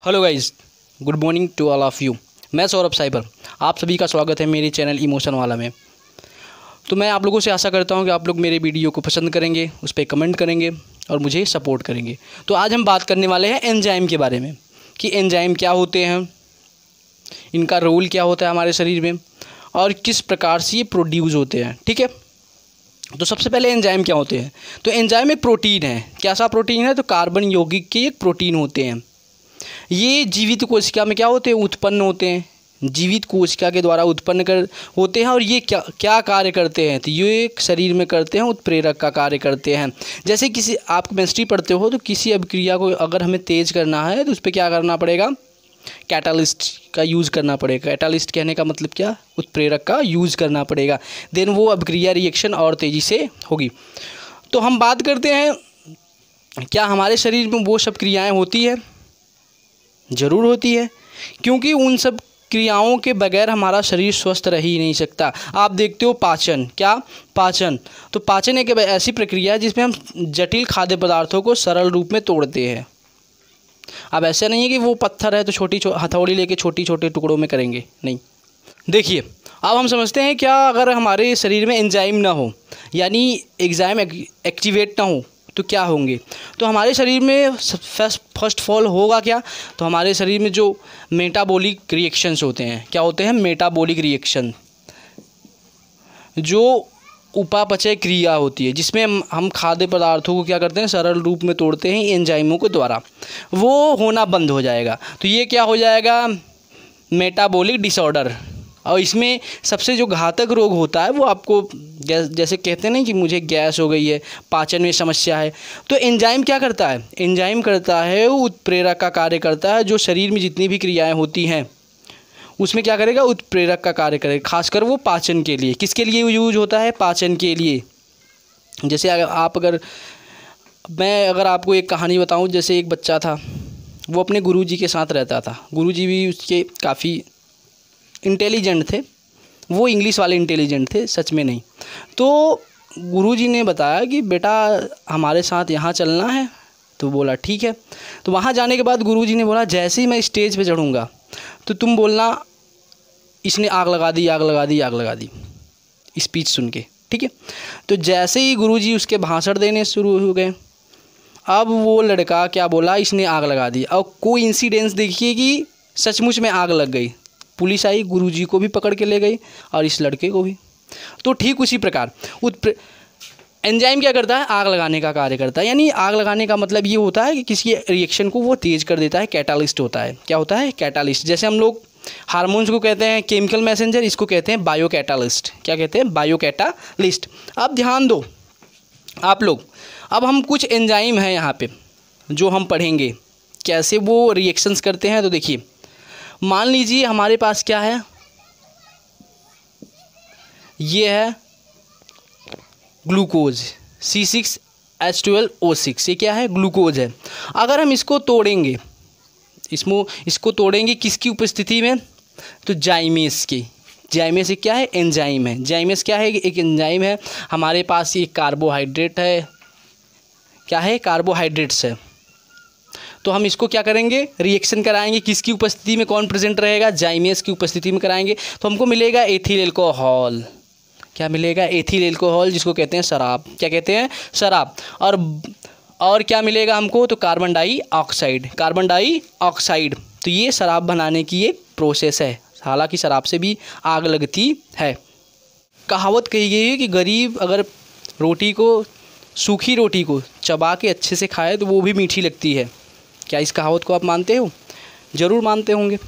Hello guys, good morning to all of you. मैं Saurabh cyber, आप सभी का स्वागत है मेरे चैनल इमोशन वाला में। तो मैं आप लोगों से आशा करता हूं कि आप लोग मेरे वीडियो को पसंद करेंगे, उस पर कमेंट करेंगे और मुझे सपोर्ट करेंगे। तो आज हम बात करने वाले हैं एंजाइम के बारे में कि एंजाइम क्या होते हैं, इनका रोल क्या होता है हमारे शरीर में और किस प्रकार से ये प्रोड्यूस होते हैं। ठीक है, तो सबसे पहले एंजाइम क्या होते हैं। तो एंजाइम एक प्रोटीन है। कैसा प्रोटीन है? तो कार्बन यौगिक के एक प्रोटीन होते हैं। ये जीवित कोशिका में क्या होते हैं? उत्पन्न होते हैं, जीवित कोशिका के द्वारा उत्पन्न होते हैं। और ये क्या कार्य करते हैं? तो ये एक शरीर में करते हैं, उत्प्रेरक का कार्य करते हैं। जैसे किसी आप केमिस्ट्री पढ़ते हो तो किसी अभिक्रिया को अगर हमें तेज़ करना है तो उस पर क्या करना पड़ेगा? कैटालिस्ट का यूज़ करना पड़ेगा। कैटालिस्ट कहने का मतलब क्या? उत्प्रेरक का यूज़ करना पड़ेगा, देन वो अभिक्रिया रिएक्शन और तेज़ी से होगी। तो हम बात करते हैं, क्या हमारे शरीर में वो सब क्रियाएँ होती है? ज़रूर होती है, क्योंकि उन सब क्रियाओं के बगैर हमारा शरीर स्वस्थ रह ही नहीं सकता। आप देखते हो पाचन, क्या पाचन? तो पाचन एक ऐसी प्रक्रिया है जिसमें हम जटिल खाद्य पदार्थों को सरल रूप में तोड़ते हैं। अब ऐसा नहीं है कि वो पत्थर है तो हथौड़ी लेके छोटी छोटे टुकड़ों में करेंगे, नहीं। देखिए, अब हम समझते हैं क्या अगर हमारे शरीर में एंजाइम ना हो, यानी एंजाइम एक्टिवेट ना हो तो क्या होंगे? तो हमारे शरीर में फर्स्ट ऑफ ऑल होगा क्या? तो हमारे शरीर में जो मेटाबॉलिक रिएक्शंस होते हैं, क्या होते हैं? मेटाबॉलिक रिएक्शन, जो उपापचय क्रिया होती है जिसमें हम खाद्य पदार्थों को क्या करते हैं? सरल रूप में तोड़ते हैं एंजाइमों के द्वारा, वो होना बंद हो जाएगा। तो ये क्या हो जाएगा? Metabolic disorder. और इसमें सबसे जो घातक रोग होता है वो आपको जैसे कहते हैं ना कि मुझे गैस हो गई है, पाचन में समस्या है। तो एंजाइम क्या करता है? एंजाइम करता है उत्प्रेरक का कार्य करता है। जो शरीर में जितनी भी क्रियाएं होती हैं उसमें क्या करेगा? उत्प्रेरक का कार्य करेगा, खासकर वो पाचन के लिए। किसके लिए यूज होता है? पाचन के लिए। जैसे मैं अगर आपको एक कहानी बताऊँ, जैसे एक बच्चा था, वो अपने गुरुजी के साथ रहता था। गुरुजी भी उसके काफ़ी इंटेलिजेंट थे, वो इंग्लिश वाले इंटेलिजेंट थे, सच में नहीं। तो गुरुजी ने बताया कि बेटा हमारे साथ यहाँ चलना है। तो बोला ठीक है। तो वहाँ जाने के बाद गुरुजी ने बोला जैसे ही मैं स्टेज पे चढ़ूँगा तो तुम बोलना इसने आग लगा दी, आग लगा दी, आग लगा दी, स्पीच सुन के। ठीक है। तो जैसे ही गुरुजी उसके भाषण देने शुरू हो गए, अब वो लड़का क्या बोला? इसने आग लगा दी। और कोइंसिडेंस देखिए कि सचमुच में आग लग गई। पुलिस आई, गुरुजी को भी पकड़ के ले गई और इस लड़के को भी। तो ठीक उसी प्रकार एंजाइम क्या करता है? आग लगाने का कार्य करता है। यानी आग लगाने का मतलब ये होता है कि किसी रिएक्शन को वो तेज़ कर देता है। कैटालिस्ट होता है। क्या होता है? कैटालिस्ट। जैसे हम लोग हार्मोन्स को कहते हैं केमिकल मैसेंजर, इसको कहते हैं बायो कैटालिस्ट। क्या कहते हैं? Bio catalyst. अब ध्यान दो आप लोग, अब हम कुछ एंजाइम हैं यहाँ पे जो हम पढ़ेंगे कैसे वो रिएक्शंस करते हैं। तो देखिए, मान लीजिए हमारे पास क्या है? ये है ग्लूकोज, C6H12O6। ये क्या है? ग्लूकोज है। अगर हम इसको तोड़ेंगे, इसको तोड़ेंगे किसकी उपस्थिति में? तो जाइमेस की। जाइमेस एक क्या है? एंजाइम है। जाइमेस क्या है? एक एंजाइम है। हमारे पास ये कार्बोहाइड्रेट है। क्या है? कार्बोहाइड्रेट्स है। तो हम इसको क्या करेंगे? रिएक्शन कराएंगे। किसकी उपस्थिति में? कौन प्रेजेंट रहेगा? जाइमेस की उपस्थिति में कराएंगे। तो हमको मिलेगा एथिल एल्कोहल। क्या मिलेगा? एथिल एल्कोहल, जिसको कहते हैं शराब। क्या कहते हैं? शराब। और क्या मिलेगा हमको? तो कार्बन डाइऑक्साइड। Carbon dioxide. तो ये शराब बनाने की एक प्रोसेस है। हालांकि शराब से भी आग लगती है। कहावत कही गई है कि गरीब अगर सूखी रोटी को चबा के अच्छे से खाए तो वो भी मीठी लगती है। क्या इस कहावत को आप मानते हो? ज़रूर मानते होंगे।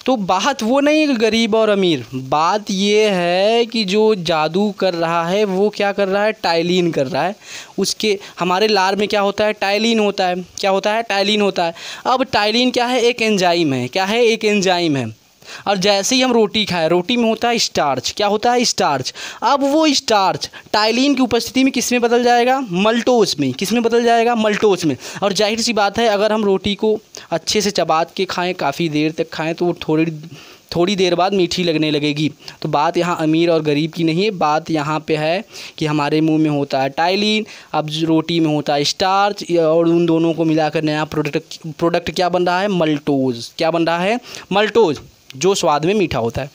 तो बात वो नहीं है कि गरीब और अमीर, बात ये है कि जो जादू कर रहा है वो क्या कर रहा है? टाइलिन कर रहा है। उसके हमारे लार में क्या होता है? टाइलिन होता है। क्या होता है? टाइलिन होता है। अब टाइलिन क्या है? एक एंजाइम है। क्या है? एक एंजाइम है। और जैसे ही हम रोटी खाएं, रोटी में होता है स्टार्च। क्या होता है? स्टार्च। अब वो स्टार्च टाइलिन की उपस्थिति में किस में बदल जाएगा? मल्टोस में। किस में बदल जाएगा? मल्टोस में। और जाहिर सी बात है, अगर हम रोटी को अच्छे से चबा के खाएं, काफ़ी देर तक खाएं, तो वो थोड़ी देर बाद मीठी लगने लगेगी। तो बात यहाँ अमीर और गरीब की नहीं है, बात यहाँ पे है कि हमारे मुंह में होता है टाइलिन, अब रोटी में होता है स्टार्च, और उन दोनों को मिलाकर नया प्रोडक्ट क्या बन रहा है, मल्टोज़। क्या बन रहा है, मल्टोज़, जो स्वाद में मीठा होता है।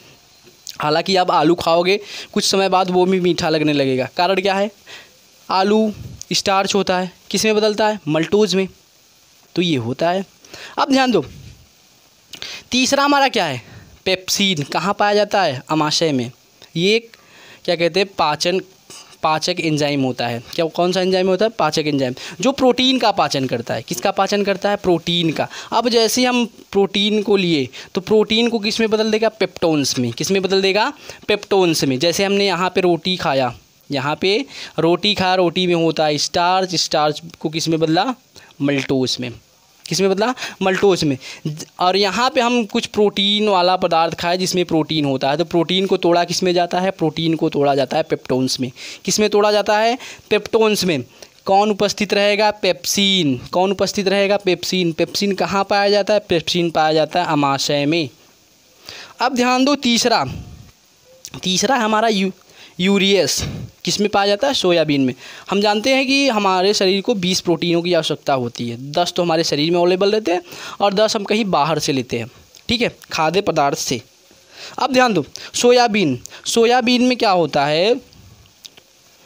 हालांकि आप आलू खाओगे कुछ समय बाद वो भी मीठा लगने लगेगा। कारण क्या है, आलू स्टार्च होता है, किस में बदलता है, मल्टोज़ में। तो ये होता है। अब ध्यान दो, तीसरा हमारा क्या है, पेप्सिन। कहाँ पाया जाता है, अमाशय में। ये क्या कहते हैं, पाचक एंजाइम होता है। क्या, कौन सा एंजाइम होता है, पाचक एंजाइम, जो प्रोटीन का पाचन करता है। किसका पाचन करता है, प्रोटीन का। अब जैसे हम प्रोटीन को लिए तो प्रोटीन को किस में बदल देगा, पेप्टोन्स में। किस में बदल देगा, पेप्टोन्स में। जैसे हमने यहाँ पे रोटी खाया, यहाँ पे रोटी खाया, रोटी में होता है स्टार्च, स्टार्च को किस में बदला, मल्टोज़ में। किस में बदला, मल्टोज़ में। और यहाँ पे हम कुछ प्रोटीन वाला पदार्थ खाए जिसमें प्रोटीन होता है, तो प्रोटीन को तोड़ा किस में जाता है, प्रोटीन को तोड़ा जाता है पेप्टोन्स में। किस में तोड़ा जाता है, पेप्टोन्स में। कौन उपस्थित रहेगा, पेप्सिन। कौन उपस्थित रहेगा, पेप्सिन। पेप्सिन कहाँ पाया जाता है, पेप्सिन पाया जाता है अमाशय में। अब ध्यान दो, तीसरा हमारा यूरियस। किस में पाया जाता है, सोयाबीन में। हम जानते हैं कि हमारे शरीर को 20 प्रोटीनों की आवश्यकता होती है। 10 तो हमारे शरीर में अवेलेबल रहते हैं और 10 हम कहीं बाहर से लेते हैं, ठीक है, खाद्य पदार्थ से। अब ध्यान दो, सोयाबीन में क्या होता है,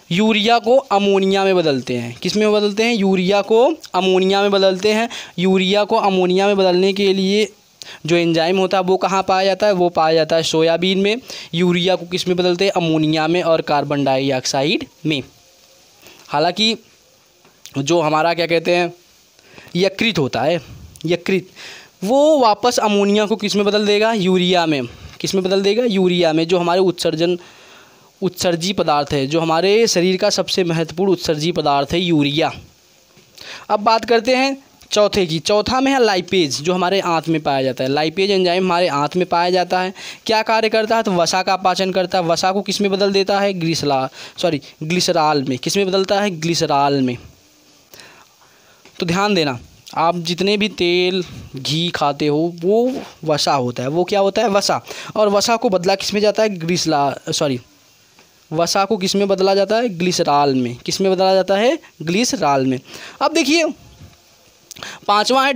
यूरिया को अमोनिया में बदलते हैं। किस में बदलते हैं, यूरिया को अमोनिया में बदलते हैं। यूरिया को अमोनिया में बदलने के लिए जो एंजाइम होता है वो कहाँ पाया जाता है, वो पाया जाता है सोयाबीन में। यूरिया को किस में बदलते हैं, अमोनिया में और कार्बन डाइऑक्साइड में। हालांकि जो हमारा क्या कहते हैं, यकृत होता है, यकृत, वो वापस अमोनिया को किस में बदल देगा, यूरिया में। किस में बदल देगा, यूरिया में। जो हमारे उत्सर्जी पदार्थ है, जो हमारे शरीर का सबसे महत्वपूर्ण उत्सर्जी पदार्थ है, यूरिया। अब बात करते हैं चौथा में है लाइपेज, जो हमारे आंत में पाया जाता है। लाइपेज एंजाइम हमारे आंत में पाया जाता है। क्या कार्य करता है, तो वसा का पाचन करता है। वसा को किस में बदल देता है, ग्लिसरॉल में। किस में बदलता है, ग्लिसरॉल में। तो ध्यान देना, आप जितने भी तेल घी खाते हो वो वसा होता है। वो क्या होता है, वसा। और वसा को बदला किस में जाता है, वसा को किस में बदला जाता है, ग्लिसरॉल में। किस में बदला जाता है, ग्लिसरॉल में। अब देखिए, पांचवा है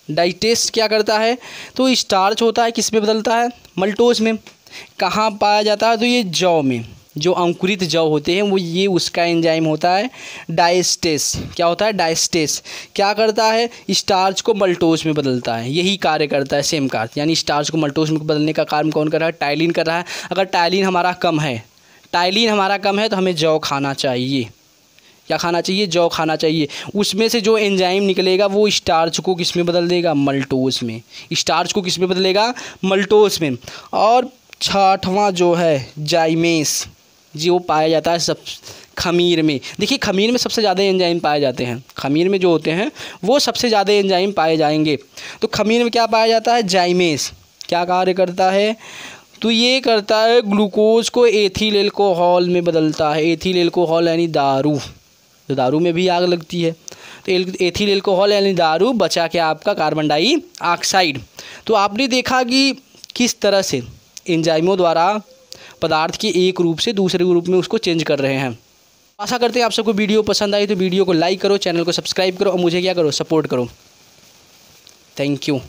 डाइजेस्ट क्या करता है, तो स्टार्च होता है, किस में बदलता है, मल्टोज़ में। कहाँ पाया जाता है, तो ये जौ में। जो अंकुरित जौ होते हैं वो, ये उसका एंजाइम होता है डाइजेस्टेस। क्या होता है, डाइजेस्टेस। क्या करता है, स्टार्च को मल्टोज़ में बदलता है। यही कार्य करता है, सेम कार्य। यानी स्टार्च को मल्टोज़ में बदलने का कार्य कौन कर रहा है, टाइलिन कर रहा है। अगर टाइलिन हमारा कम है तो हमें जौ खाना चाहिए। क्या खाना चाहिए, जौ खाना चाहिए। उसमें से जो एंजाइम निकलेगा वो स्टार्च को किस में बदल देगा, मल्टोज़ में। स्टार्च को किस में बदलेगा, मल्टोज़ में। और छठवां जो है जाइमेस, जो पाया जाता है सब खमीर में। देखिए, खमीर में सबसे ज़्यादा एंजाइम पाए जाते हैं। खमीर में जो होते हैं वो सबसे ज़्यादा एंजाइम पाए जाएंगे। तो खमीर में क्या पाया जाता है, जाइमेस। क्या कार्य करता है, तो ये करता है ग्लूकोज को एथिल एल्कोहल में बदलता है। एथिल एल्कोहल यानी दारू, तो दारू में भी आग लगती है। तो एथिल एल्कोहल यानी दारू, बचा क्या आपका कार्बन डाइऑक्साइड। तो आपने देखा कि किस तरह से एंजाइमों द्वारा पदार्थ के एक रूप से दूसरे रूप में उसको चेंज कर रहे हैं। आशा करते हैं आप सबको वीडियो पसंद आई, तो वीडियो को लाइक करो, चैनल को सब्सक्राइब करो और मुझे क्या करो, सपोर्ट करो। Thank you.